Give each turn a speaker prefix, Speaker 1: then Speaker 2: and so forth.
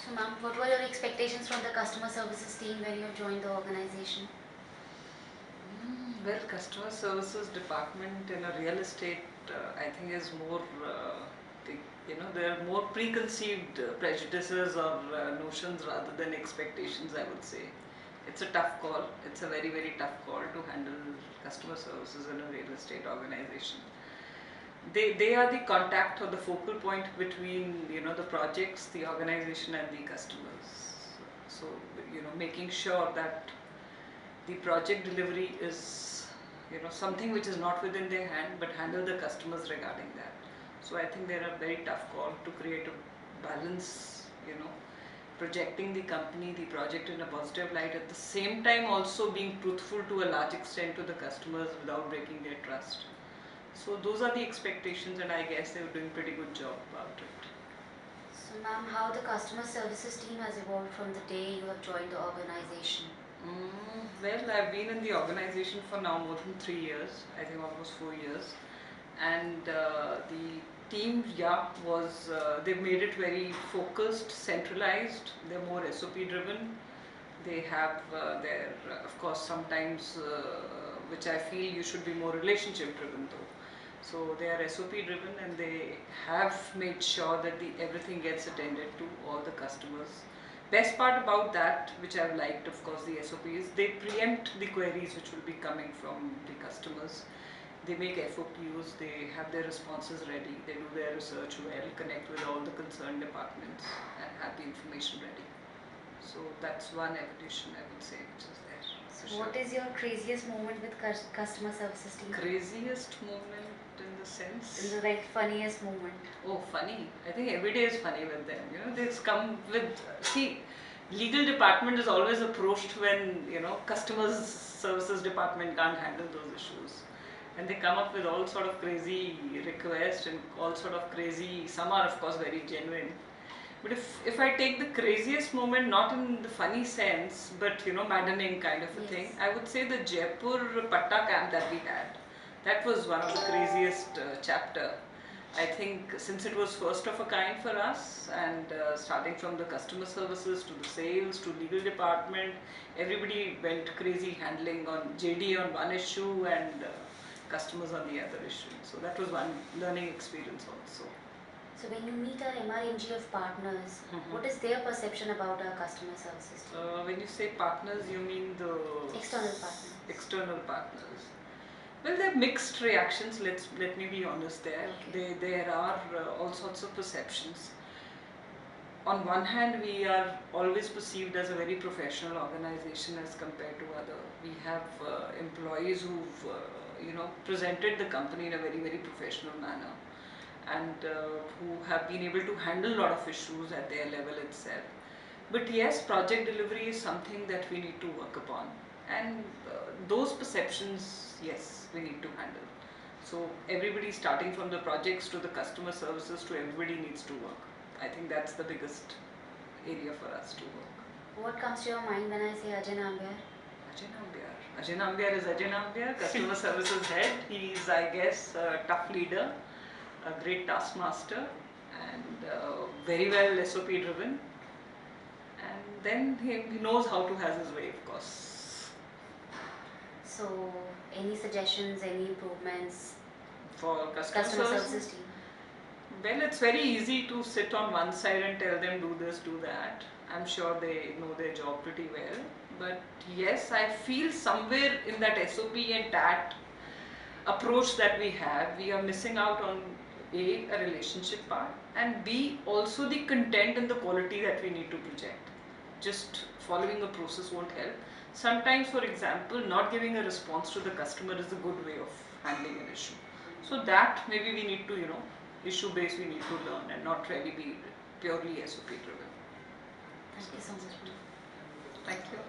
Speaker 1: So ma'am, what were your expectations from the customer services team when you joined the organization?
Speaker 2: Well, customer services department in a real estate, I think, is more, the, there are more preconceived prejudices or notions rather than expectations, I would say. It's a tough call. It's a very, very tough call to handle customer services in a real estate organization. They are the contact or the focal point between, the projects, the organization and the customers. So, making sure that the project delivery is something which is not within their hand, but handle the customers regarding that. So I think they're a very tough call to create a balance, projecting the company, the project in a positive light, at the same time also being truthful to a large extent to the customers without breaking their trust. So those are the expectations, and I guess they were doing a pretty good job about it.
Speaker 1: So ma'am, how the customer services team has evolved from the day you have joined the organization?
Speaker 2: Well, I've been in the organization for now more than 3 years, I think almost 4 years. And the team, yeah, they've made it very focused, centralized, they're more SOP driven. They have of course, sometimes, which I feel you should be more relationship driven though. So they are SOP driven, and they have made sure that everything gets attended to, all the customers. Best part about that, which I've liked, of course, the SOPs, they preempt the queries which will be coming from the customers. They make FOQs, they have their responses ready, they do their research well, connect with all the concerned departments and have the information ready. So that's one evolution, I would say, which is there.
Speaker 1: So what is your craziest moment with customer services team?
Speaker 2: Craziest moment in the sense?
Speaker 1: In the funniest moment.
Speaker 2: Oh, funny. I think every day is funny with them. They come with, see, legal department is always approached when, customers services department can't handle those issues. And they come up with all sort of crazy requests and all sort of crazy, some are of course very genuine. But if I take the craziest moment, not in the funny sense, but maddening kind of a thing, I would say the Jaipur Patta camp that we had. That was one of the craziest chapter. I think since it was first of a kind for us, and starting from the customer services to the sales to legal department, everybody went crazy handling on JD on one issue and customers on the other issue. So that was one learning experience also.
Speaker 1: So when you meet our Emaar MGF partners, what is their perception about our customer services team?
Speaker 2: When you say partners, you mean the
Speaker 1: external partners?
Speaker 2: External partners. Well, there are mixed reactions. Let me be honest there.
Speaker 1: Okay.
Speaker 2: There are all sorts of perceptions. On one hand, we are always perceived as a very professional organization as compared to other. We have employees who've presented the company in a very, very professional manner, and who have been able to handle a lot of issues at their level itself. But yes, project delivery is something that we need to work upon, and those perceptions, yes, we need to handle. So everybody, starting from the projects to the customer services to everybody, needs to work. I think that's the biggest area for us to work.
Speaker 1: What comes to your mind when I say Anjana Bali?
Speaker 2: Anjana Bali is Anjana Bali, customer services head. He's, I guess, a tough leader, a great taskmaster, and very well SOP driven. And then he knows how to have his way, of course.
Speaker 1: So, any suggestions, any improvements
Speaker 2: for
Speaker 1: customer services team?
Speaker 2: Well, it's very easy to sit on one side and tell them do this, do that. I'm sure they know their job pretty well. But yes, I feel somewhere in that SOP and TAT approach that we have, we are missing out on A, a relationship part, and B, also the content and the quality that we need to project. Just following a process won't help. Sometimes, for example, not giving a response to the customer is a good way of handling an issue. So that maybe we need to, issue based we need to learn, and not really be purely SOP driven.
Speaker 1: Thank you so much.
Speaker 2: Thank you.